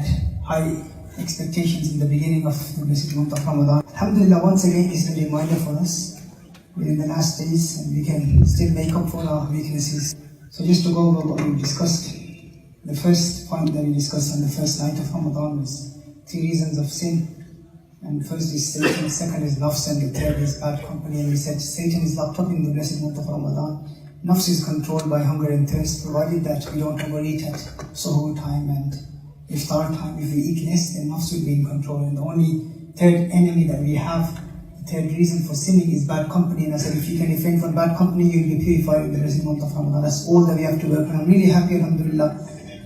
high expectations in the beginning of the blessed month of Ramadan. Alhamdulillah, once again, it's a reminder for us. We're in the last days and we can still make up for our weaknesses. So just to go over what we discussed, the first point that we discussed on the first night of Ramadan was 3 reasons of sin. And first is Satan, second is nafs, and the third is bad company. And we said Satan is locked up in the blessed month of Ramadan. Nafs is controlled by hunger and thirst, provided that we don't overeat at suhoor time and iftar time. If we eat less, then nafs will be in control. And the only third enemy that we have, the third reason for sinning, is bad company. And I said, if you can refrain from bad company, you will be purified in the blessed month of Ramadan. That's all that we have to work on. I'm really happy, alhamdulillah.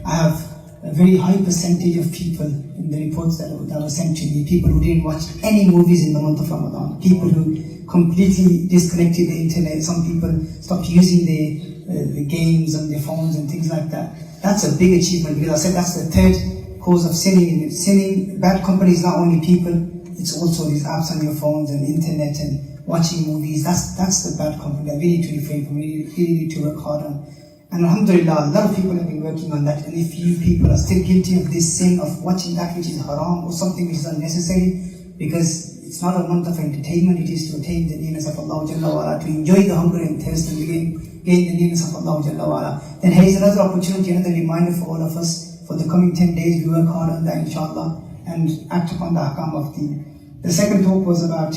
I have a very high percentage of people in the reports that were sent to me, people who didn't watch any movies in the month of Ramadan, people who completely disconnected the internet, some people stopped using the games on their phones and things like that. That's a big achievement, because I said that's the third cause of sinning. Sinning, bad company is not only people, it's also these apps on your phones and internet and watching movies. That's the bad company that we need to refrain from, we really need to work hard on. And alhamdulillah, a lot of people have been working on that. And if you people are still guilty of this sin of watching that which is haram or something which is unnecessary, because it's not a month of entertainment, it is to attain the nearness of Allah Jalla wa Ala, to enjoy the hunger and thirst and gain the nearness of Allah Jalla wa Ala. Then here is another opportunity, another reminder for all of us. For the coming 10 days, we work hard on that, inshallah, and act upon the ahkam of deen. The second talk was about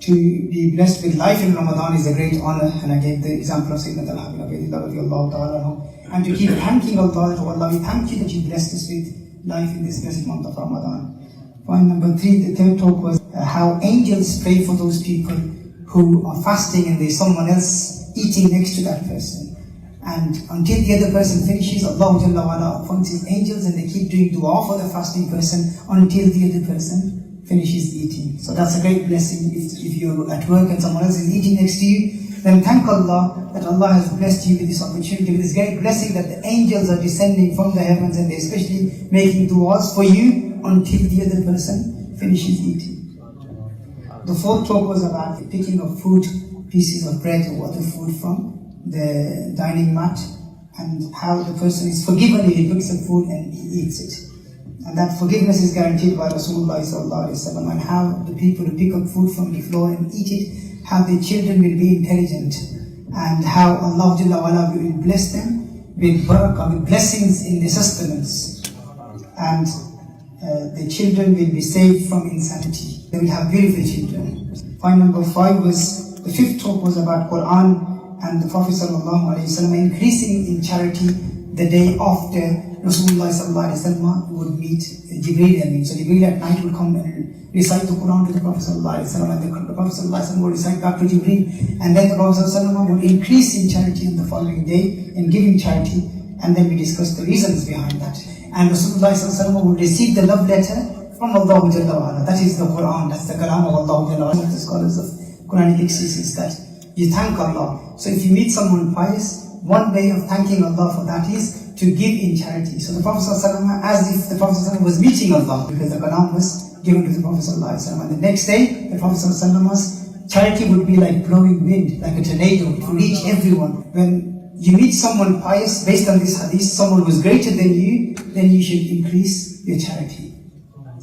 to be blessed with life in Ramadan is a great honor, and I gave the example of Sayyidina Al-Habib, and to keep thanking Allah, to Allah, we thank you that you blessed us with life in this blessed month of Ramadan. Point number 3, the third talk was how angels pray for those people who are fasting and there's someone else eating next to that person. And until the other person finishes, Allah Jalla wa Ala appoints His angels and they keep doing dua for the fasting person until the other person finishes eating. So that's a great blessing. If you're at work and someone else is eating next to you, then thank Allah that Allah has blessed you with this opportunity, with this great blessing that the angels are descending from the heavens and they're especially making du'as for you until the other person finishes eating. The fourth talk was about the picking of food, pieces of bread or other food from the dining mat, and how the person is forgiven if he picks up food and he eats it. And that forgiveness is guaranteed by Rasulullah sallallahu alaihi wasallam, and how the people who pick up food from the floor and eat it, how their children will be intelligent, and how Allah Jalla wa Ala will bless them with barakah, with blessings in their sustenance. And the children will be saved from insanity. They will have beautiful children. Point number 5 was, the fifth talk was about Quran and the Prophet sallallahu alaihi wasallam increasing in charity the day after Rasulullah sallallahu alaihi wasallam would meet Jibreel. So Jibreel at night would come and recite the Quran to the Prophet sallallahu alaihi wasallam, and the Prophet sallallahu alaihi wasallam would recite back to Jibreel, and then the Prophet sallallahu alaihi wasallam would increase in charity on the following day in giving charity, and then we discussed the reasons behind that. And Rasulullah sallallahu alaihi wasallam would receive the love letter from Allah Jalla wa Ala. That is the Quran, that's the kalam of Allah Jalla wa Ala. The scholars of Quranic exegesis that you thank Allah. So if you meet someone pious, one way of thanking Allah for that is to give in charity. So the Prophet ﷺ, as if the Prophet ﷺ was meeting Allah, because the kalam was given to the Prophet ﷺ. And the next day, the Prophet ﷺ's charity would be like blowing wind, like a tornado. It would reach everyone. When you meet someone pious, based on this hadith, someone who is greater than you, then you should increase your charity.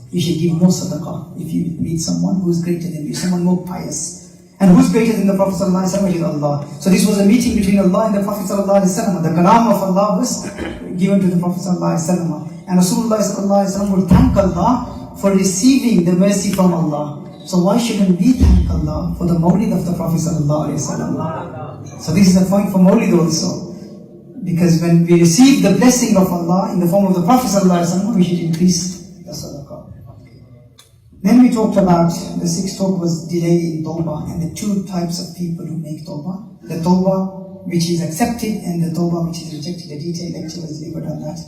You should give more sadaqah if you meet someone who is greater than you, someone more pious. And who's greater than the Prophet ﷺ? It is Allah. So this was a meeting between Allah and the Prophet ﷺ. The kalam of Allah was given to the Prophet ﷺ. And Rasulullah ﷺ would thank Allah for receiving the mercy from Allah. So why shouldn't we thank Allah for the mawlid of the Prophet ﷺ? So this is a point for mawlid also. Because when we receive the blessing of Allah in the form of the Prophet ﷺ, we should increase the sadaqah. Then we talked about, the sixth talk was delay in tawbah, and the 2 types of people who make tawbah. The tawbah which is accepted and the tawbah which is rejected. A detailed lecture was delivered on that.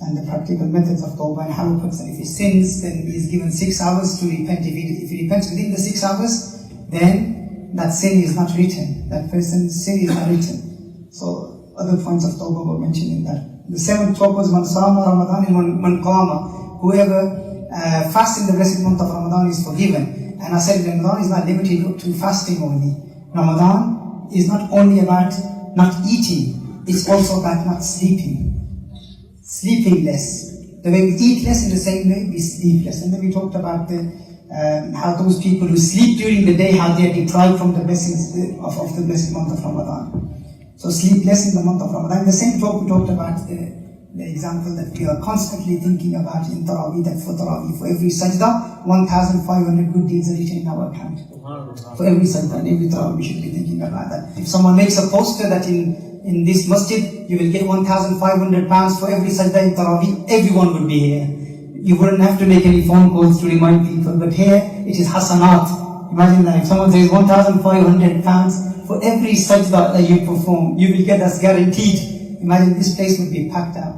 And the practical methods of tawbah and how a person, if he sins, then he is given 6 hours to repent. If he repents within the 6 hours, then that sin is not written. That person's sin is not written. So other points of tawbah were mentioned in that. The 7th talk was man sama Ramadan and man qama. Whoever fast in the blessed month of Ramadan is forgiven. And I said Ramadan is not limited to fasting only. Ramadan is not only about not eating, it's also about not sleeping. Sleeping less. The way we eat less, in the same way we sleep less. And then we talked about how those people who sleep during the day, how they are deprived from the blessings of the blessed month of Ramadan. So sleep less in the month of Ramadan. In the same talk, we talked about the example that we are constantly thinking about in Taraweeh, that for Taraweeh, for every sajda, 1,500 good deeds are written in our account. For every sajda and every Taraweeh, we should be thinking about that. If someone makes a poster that in this masjid, you will get 1,500 pounds for every sajda in Taraweeh, everyone would be here. You wouldn't have to make any phone calls to remind people, but here it is hasanat. Imagine that if someone says 1,500 pounds for every sajda that you perform, you will get us guaranteed. Imagine this place would be packed out.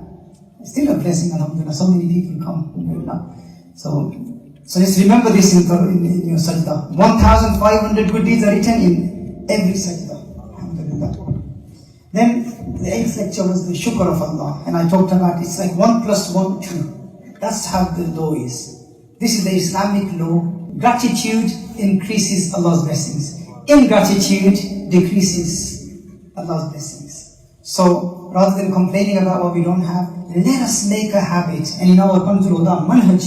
It's still a blessing, alhamdulillah. So many people come, alhamdulillah. So just remember this in your sajda. 1,500 good deeds are written in every sajda, alhamdulillah. Then the 8th lecture was the shukr of Allah, and I talked about it's like 1 + 1 2. That's how the law is. This is the Islamic law. Gratitude increases Allah's blessings. Ingratitude decreases Allah's blessings. So rather than complaining about what we don't have, let us make a habit. And in our Qantul Huda manhaj,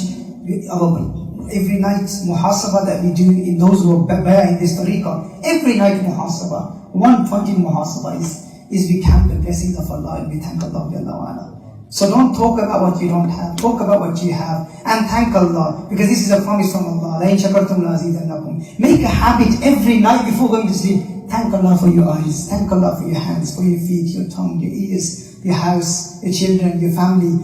every night muhasabah that we do in those who are in this tariqah, every night muhasabah, 1 point in muhasabah is we count the blessings of Allah and we thank Allah Jalla wa Ala. So don't talk about what you don't have, talk about what you have and thank Allah, because this is a promise from Allah. لَإِن شَكَرْتُمْ لَأَزِيدَنَّكُمْ. Make a habit every night before going to sleep. Thank Allah for your eyes, thank Allah for your hands, for your feet, your tongue, your ears, your house, your children, your family.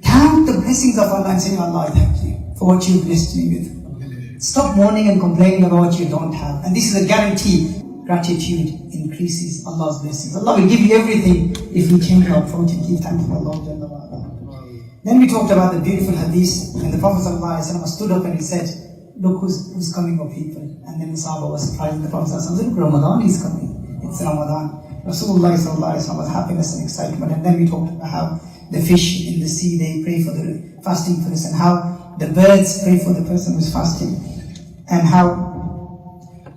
Count the blessings of Allah and say, Allah, I thank you for what you blessed me with. Stop mourning and complaining about what you don't have. And this is a guarantee. Gratitude increases Allah's blessings. Allah will give you everything if we change our approach and keep thanking Allah. Then we talked about the beautiful hadith, and the Prophet ﷺ stood up and he said, look who's coming of people. And then the Sahaba was surprised, and the Prophet ﷺ said, look, Ramadan is coming. It's Ramadan. Rasulullah ﷺ was happiness and excitement. And then we talked about how the fish in the sea, they pray for the fasting person, how the birds pray for the person who's fasting, and how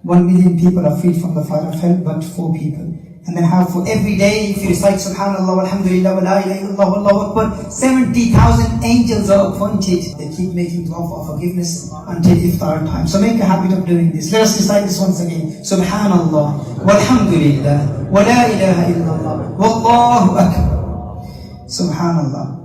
1 million people are freed from the fire of hell, but 4 people. And then how for every day, if you recite Subhanallah, Alhamdulillah, wa la ilaha illallah, Allahu Akbar, 70,000 angels are appointed. They keep making dua for forgiveness until iftar time. So make a habit of doing this. Let us recite this once again. Subhanallah, walhamdulillah, wa la ilaha illallah, wallahu akbar. Subhanallah.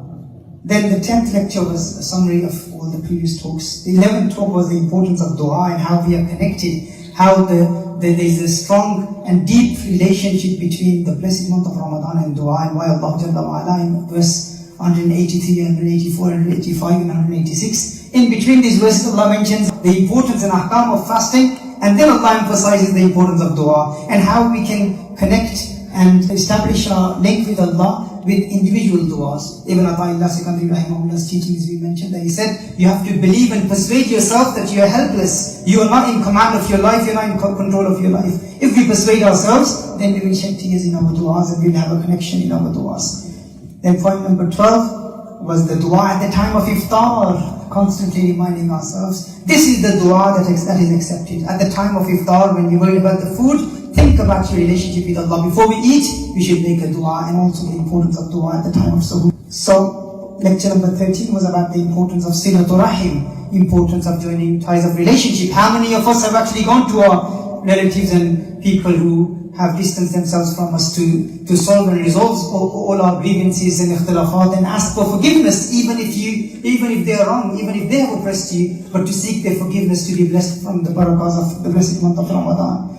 Then the 10th lecture was a summary of all the previous talks. The 11th talk was the importance of dua and how we are connected. How there is a strong and deep relationship between the blessed month of Ramadan and dua, and why Allah Jalla wa Ala in verse 183, 184, 185 and 186. In between these verses, Allah mentions the importance and ahkam of fasting, and then Allah emphasizes the importance of dua and how we can connect and establish our link with Allah with individual du'as. Ibn Ata'illah Sikandari Rahimahullah's teachings, we mentioned that he said, you have to believe and persuade yourself that you are helpless. You are not in command of your life, you are not in control of your life. If we persuade ourselves, then we will shed tears in our du'as and we will have a connection in our du'as. Then point number 12 was the du'a at the time of iftar, constantly reminding ourselves, this is the du'a that is accepted. At the time of iftar, when you worry about the food, think about your relationship with Allah. Before we eat, we should make a dua, and also the importance of dua at the time of suhoor. So, lecture number 13 was about the importance of silatul rahim, importance of joining ties of relationship. How many of us have actually gone to our relatives and people who have distanced themselves from us to solve and resolve all our grievances and ikhtilafat and ask for forgiveness, even if they are wrong, even if they have oppressed you, but to seek their forgiveness, to be blessed from the barakahs of the blessed month of Ramadan.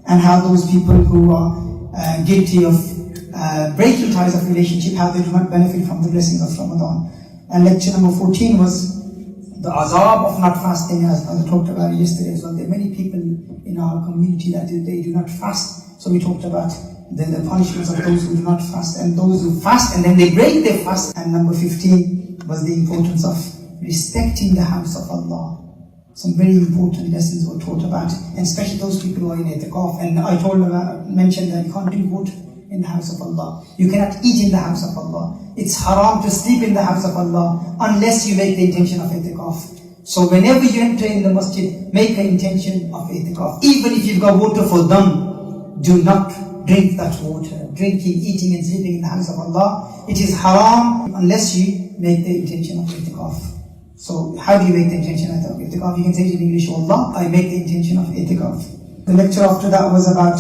And how those people who are guilty of breaking ties of relationship, how they do not benefit from the blessings of Ramadan. And lecture number 14 was the azab of not fasting, as I talked about yesterday as well. There are many people in our community that they do not fast. So we talked about the punishments of those who do not fast and those who fast and then they break their fast. And number 15 was the importance of respecting the house of Allah. Some very important lessons were taught about, and especially those people who are in itikaf. And I mentioned that you can't do good in the house of Allah. You cannot eat in the house of Allah. It's haram to sleep in the house of Allah unless you make the intention of itikaf. So whenever you enter in the masjid, make an intention of itikaf. Even if you've got water for dam, do not drink that water. Drinking, eating and sleeping in the house of Allah, it is haram unless you make the intention of itikaf. So how do you make the intention of itikaf? You can say it in English, Allah, I make the intention of itikaf. The lecture after that was about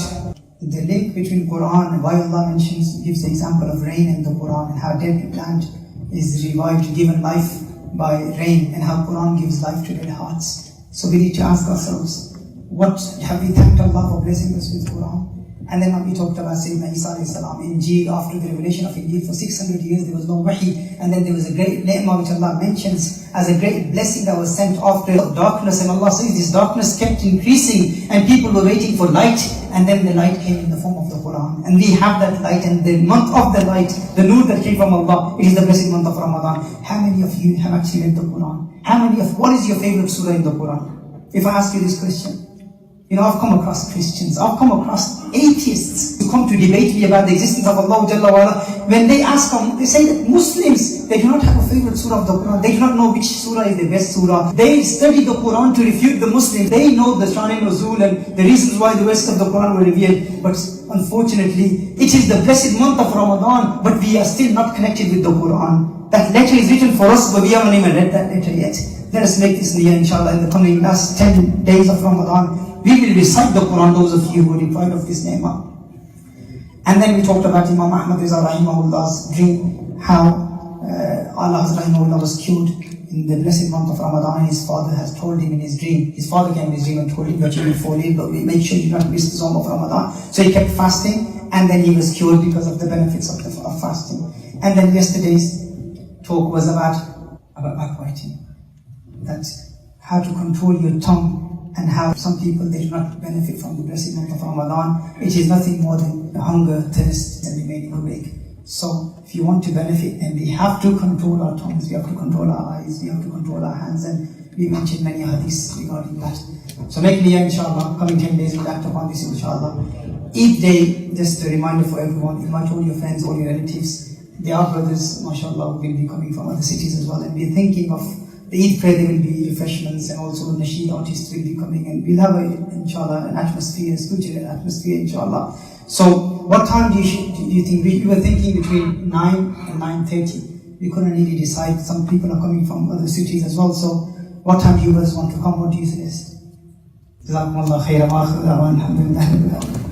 the link between Quran and why Allah gives the example of rain in the Quran, and how dead land is revived, given life by rain, and how Quran gives life to dead hearts. So we need to ask ourselves, what have we thanked Allah for blessing us with Quran? And then we talked about Sayyidina Isa alayhi salam, Injil. After the revelation of Injil for 600 years there was no wahi, and then there was a great ni'mah which Allah mentions as a great blessing that was sent after darkness, and Allah says this darkness kept increasing and people were waiting for light, and then the light came in the form of the Quran, and we have that light, and the month of the light, the nur that came from Allah, it is the blessed month of Ramadan. How many of you have actually read the Quran? What is your favorite surah in the Quran? If I ask you this question, I've come across Christians, I've come across atheists who come to debate me about the existence of Allah Jalla wa'ala. When they ask them, they say that Muslims, they do not have a favorite surah of the Quran. They do not know which surah is the best surah. They study the Quran to refute the Muslims. They know the Shaami Nuzul and the reasons why the rest of the Quran were revealed. But unfortunately, it is the blessed month of Ramadan, but we are still not connected with the Quran. That letter is written for us, but we haven't even read that letter yet. Let us make this niyyah, inshallah, in the coming last 10 days of Ramadan. We will recite the Quran, those of you who are deprived of this ni'mah. And then we talked about Imam Ahmad Riza Rahimahullah's dream, how Allah Rahimahullah was cured in the blessed month of Ramadan. His father has told him in his dream, his father came in his dream and told him that you will fall ill, but we make sure you don't miss the Zom of Ramadan. So he kept fasting, and then he was cured because of the benefits of fasting. And then yesterday's talk was about backbiting. That's how to control your tongue, and how some people, they do not benefit from the blessed month of Ramadan. It is nothing more than hunger, thirst, and remaining awake. So if you want to benefit, then we have to control our tongues, we have to control our eyes, we have to control our hands, and we mentioned many hadiths regarding that. So make niyyah, inshallah, coming 10 days we'll act upon this, inshallah. Eid day, just a reminder for everyone, invite all your friends, all your relatives. There are brothers, mashallah, who will be coming from other cities as well, and we're thinking of the Eid prayer. There will be refreshments, and also nasheed artists will be coming, and we'll have, inshallah, an atmosphere, a spiritual atmosphere, inshallah. So what time do you think? We were thinking between 9 and 9:30. We couldn't really decide. Some people are coming from other cities as well. So what time do you guys want to come? What do you suggest? Jazakumullah khairan wa akhiru da'wana alhamdulillah.